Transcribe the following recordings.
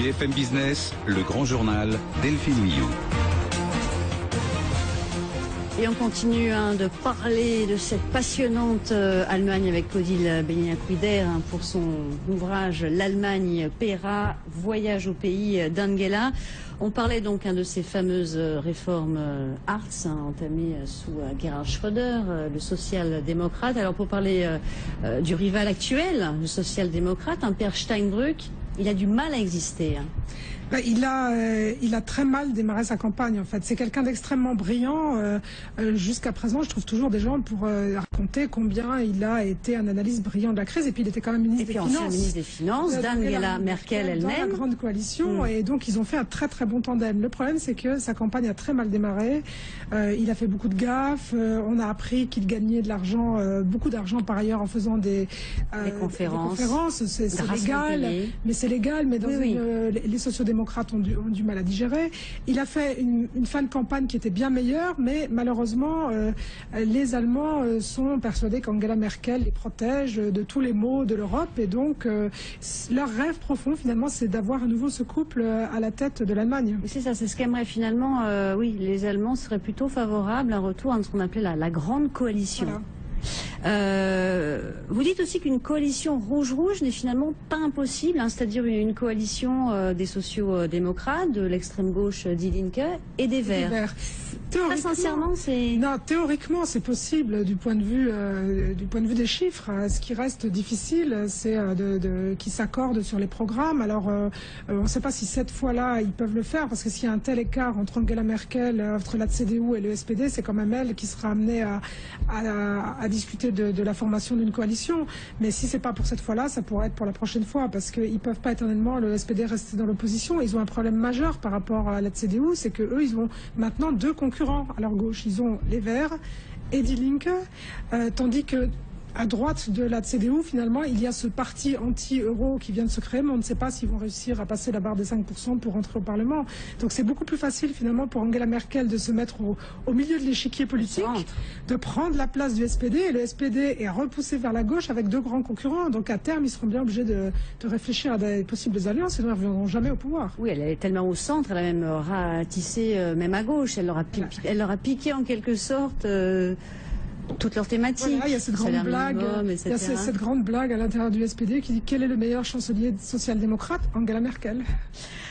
BFM Business, le grand journal, Delphine Millou. Et on continue de parler de cette passionnante Allemagne avec Odile Béniac-Ouider pour son ouvrage L'Allemagne paiera, voyage au pays d'Angela. On parlait donc de ces fameuses réformes Hartz entamées sous Gerhard Schröder, le social-démocrate. Alors pour parler du rival actuel, le social-démocrate, Peer Steinbrück, il a du mal à exister. Il a très mal démarré sa campagne en fait. C'est quelqu'un d'extrêmement brillant. Jusqu'à présent, je trouve toujours des gens pour raconter combien il a été un analyste brillant de la crise. Et puis il était quand même ministre des Finances. Ancien ministre des Finances, d'Angela Merkel elle-même. Dans la grande coalition. Et donc ils ont fait un très très bon tandem. Le problème c'est que sa campagne a très mal démarré. Il a fait beaucoup de gaffes. On a appris qu'il gagnait de l'argent, beaucoup d'argent par ailleurs en faisant des conférences. C'est légal, mais c'est légal. Mais dans les sociodémocrates ont du mal à digérer. Il a fait une fin de campagne qui était bien meilleure, mais malheureusement, les Allemands sont persuadés qu'Angela Merkel les protège de tous les maux de l'Europe. Et donc, leur rêve profond, finalement, c'est d'avoir à nouveau ce couple à la tête de l'Allemagne. C'est ça, c'est ce qu'aimeraient finalement, oui, les Allemands seraient plutôt favorables à un retour à ce qu'on appelait la grande coalition. Voilà. Vous dites aussi qu'une coalition rouge-rouge n'est finalement pas impossible, c'est-à-dire une coalition des sociaux-démocrates, de l'extrême gauche Die Linke et des Verts. Très sincèrement, c'est... Non, théoriquement, c'est possible du point de vue des chiffres. Ce qui reste difficile, c'est qu'ils s'accordent sur les programmes. Alors, on ne sait pas si cette fois-là, ils peuvent le faire, parce que s'il y a un tel écart entre Angela Merkel, entre la CDU et le SPD, c'est quand même elle qui sera amenée à discuter de la formation d'une coalition. Mais si c'est pas pour cette fois-là, ça pourrait être pour la prochaine fois, parce qu'ils peuvent pas éternellement, le SPD, rester dans l'opposition. Ils ont un problème majeur par rapport à la CDU, c'est que eux, ils ont maintenant deux concurrents à leur gauche. Ils ont les Verts et Die Linke, tandis que à droite de la CDU, finalement, il y a ce parti anti-euro qui vient de se créer, mais on ne sait pas s'ils vont réussir à passer la barre des 5% pour rentrer au Parlement. Donc c'est beaucoup plus facile, finalement, pour Angela Merkel de se mettre au milieu de l'échiquier politique, de prendre la place du SPD, et le SPD est repoussé vers la gauche avec deux grands concurrents. Donc à terme, ils seront bien obligés de réfléchir à des possibles alliances, et ils ne reviendront jamais au pouvoir. Oui, elle est tellement au centre, elle a même ratissé même à gauche, elle leur a piqué en quelque sorte... toutes leurs thématiques. Voilà, il y a cette grande blague, il y a cette grande blague à l'intérieur du SPD qui dit quel est le meilleur chancelier social-démocrate? Angela Merkel.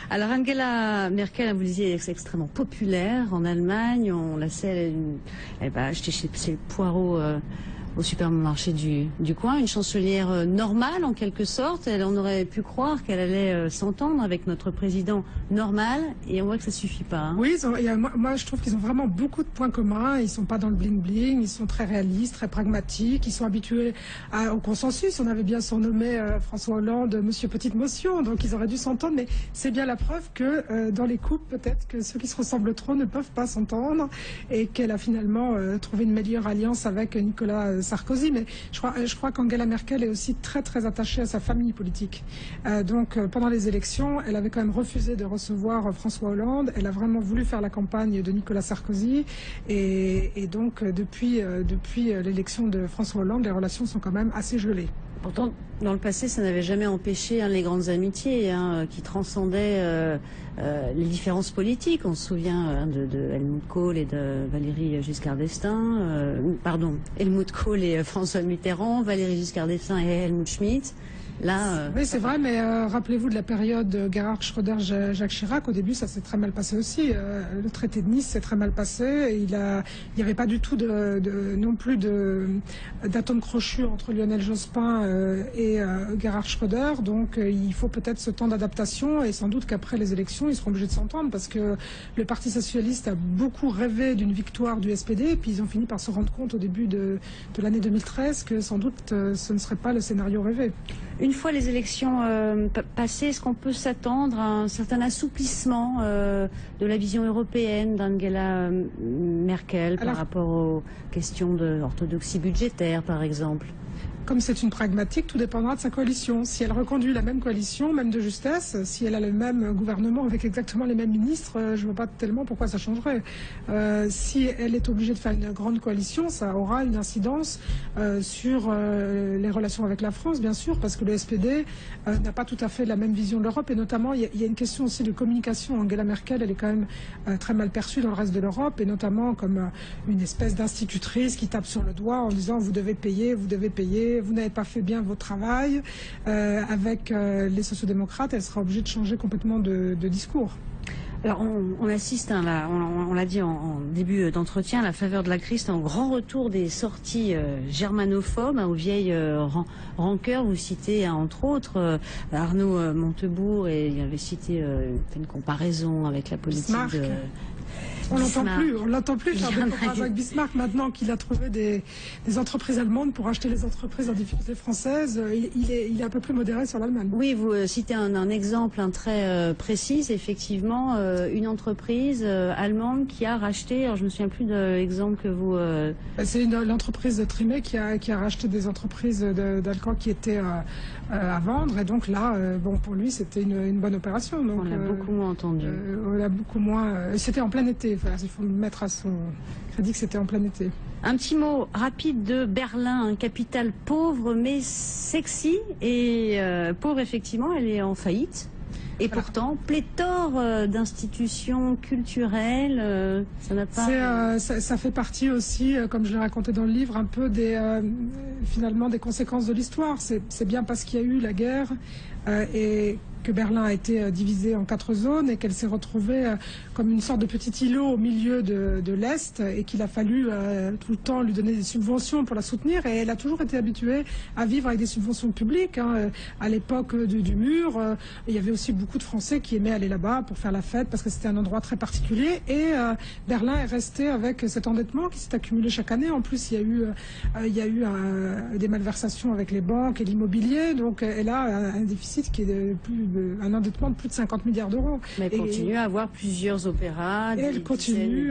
Alors Angela Merkel, vous le disiez, est extrêmement populaire en Allemagne. On la sait, elle va acheter ses poireaux au supermarché du coin, une chancelière normale en quelque sorte. On aurait pu croire qu'elle allait s'entendre avec notre président normal, et on voit que ça suffit pas. Hein. Oui, moi je trouve qu'ils ont vraiment beaucoup de points communs. Ils sont pas dans le bling-bling, ils sont très réalistes, très pragmatiques, ils sont habitués au consensus. On avait bien surnommé François Hollande Monsieur Petite Motion, donc ils auraient dû s'entendre, mais c'est bien la preuve que dans les couples, peut-être que ceux qui se ressemblent trop ne peuvent pas s'entendre, et qu'elle a finalement trouvé une meilleure alliance avec Nicolas Sarkozy, mais je crois qu'Angela Merkel est aussi très très attachée à sa famille politique. Donc pendant les élections, elle avait quand même refusé de recevoir François Hollande. Elle a vraiment voulu faire la campagne de Nicolas Sarkozy, et donc depuis l'élection de François Hollande, les relations sont quand même assez gelées. Pourtant, dans le passé, ça n'avait jamais empêché les grandes amitiés qui transcendaient les différences politiques. On se souvient de Helmut Kohl et de Valéry Giscard d'Estaing, Helmut Kohl et François Mitterrand, Valéry Giscard d'Estaing et Helmut Schmidt. Là, oui, c'est vrai, mais rappelez-vous de la période Gerhard Schröder-Jacques Chirac. Au début, ça s'est très mal passé aussi. Le traité de Nice s'est très mal passé. Il n'y avait pas du tout non plus d'atome crochu entre Lionel Jospin et Gerhard Schröder. Donc, il faut peut-être ce temps d'adaptation, et sans doute qu'après les élections, ils seront obligés de s'entendre, parce que le Parti socialiste a beaucoup rêvé d'une victoire du SPD, et puis ils ont fini par se rendre compte au début de l'année 2013 que sans doute ce ne serait pas le scénario rêvé. Une fois les élections passées, est-ce qu'on peut s'attendre à un certain assouplissement de la vision européenne d'Angela Merkel par rapport aux questions d'orthodoxie budgétaire, par exemple? comme c'est une pragmatique, tout dépendra de sa coalition. Si elle reconduit la même coalition, même de justesse, si elle a le même gouvernement avec exactement les mêmes ministres, je ne vois pas tellement pourquoi ça changerait. Si elle est obligée de faire une grande coalition, ça aura une incidence sur les relations avec la France, bien sûr, parce que le SPD n'a pas tout à fait la même vision de l'Europe, et notamment, il y a une question aussi de communication. Angela Merkel, elle est quand même très mal perçue dans le reste de l'Europe, et notamment comme une espèce d'institutrice qui tape sur le doigt en disant vous devez payer, vous n'avez pas fait bien votre travail. Avec les sociodémocrates, elle sera obligée de changer complètement de discours. Alors on assiste, on l'a dit en début d'entretien, à la faveur de la crise, un grand retour des sorties germanophobes, aux vieilles rancœurs. Vous citez entre autres Arnaud Montebourg, et il avait cité une comparaison avec la politique Bismarck. On l'entend plus faire des comparaisons avec Bismarck maintenant qu'il a trouvé des entreprises allemandes pour acheter les entreprises en difficulté françaises. Il est un peu plus modéré sur l'Allemagne. Oui, vous citez un exemple très précis, effectivement, une entreprise allemande qui a racheté, alors je me souviens plus de l'exemple que vous... C'est l'entreprise de Trimé qui a racheté des entreprises d'Alcan qui étaient à vendre, et donc là, bon, pour lui, c'était une bonne opération. Donc, on l'a beaucoup moins entendu. On l'a beaucoup moins... C'était en plein été. Enfin, il faut mettre à son crédit que c'était en plein été. Un petit mot rapide de Berlin, capitale pauvre mais sexy. Et pauvre, effectivement, elle est en faillite. Et pourtant, pléthore d'institutions culturelles, ça n'a pas... Ça fait partie aussi, comme je l'ai raconté dans le livre, un peu finalement des conséquences de l'histoire. C'est bien parce qu'il y a eu la guerre et que Berlin a été divisée en 4 zones et qu'elle s'est retrouvée comme une sorte de petit îlot au milieu de l'Est, et qu'il a fallu tout le temps lui donner des subventions pour la soutenir, et elle a toujours été habituée à vivre avec des subventions publiques. À l'époque du mur, il y avait aussi beaucoup de Français qui aimaient aller là-bas pour faire la fête parce que c'était un endroit très particulier, et Berlin est resté avec cet endettement qui s'est accumulé chaque année. En plus, il y a eu des malversations avec les banques et l'immobilier, donc elle a un déficit qui est un endettement de plus de 50 milliards d'euros. Mais elle continue à avoir plusieurs opéras. Et elle continue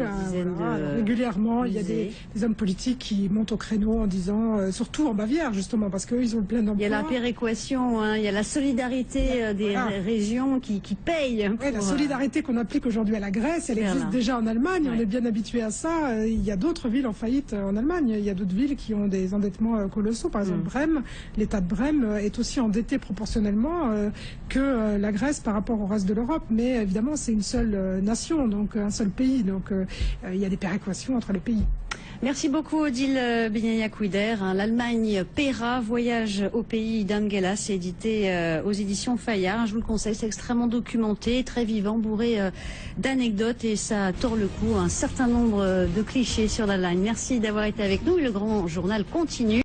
régulièrement. Il y a des hommes politiques qui montent au créneau en disant, surtout en Bavière justement, parce qu'eux ils ont plein d'emplois. Il y a la péréquation, il y a la solidarité des régions qui payent. Oui, la solidarité qu'on applique aujourd'hui à la Grèce, elle existe déjà en Allemagne. On est bien habitué à ça. Il y a d'autres villes en faillite en Allemagne. Il y a d'autres villes qui ont des endettements colossaux. Par exemple, Brême, l'État de Brême est aussi endetté proportionnellement que la Grèce par rapport au reste de l'Europe, mais évidemment c'est une seule nation, donc un seul pays, donc il y a des péréquations entre les pays. Merci beaucoup Odile Benyaïa-Couider. L'Allemagne paiera, voyage au pays d'Angela, c'est édité aux éditions Fayard. Je vous le conseille, c'est extrêmement documenté, très vivant, bourré d'anecdotes, et ça tord le cou un certain nombre de clichés sur l'Allemagne. Merci d'avoir été avec nous, le grand journal continue.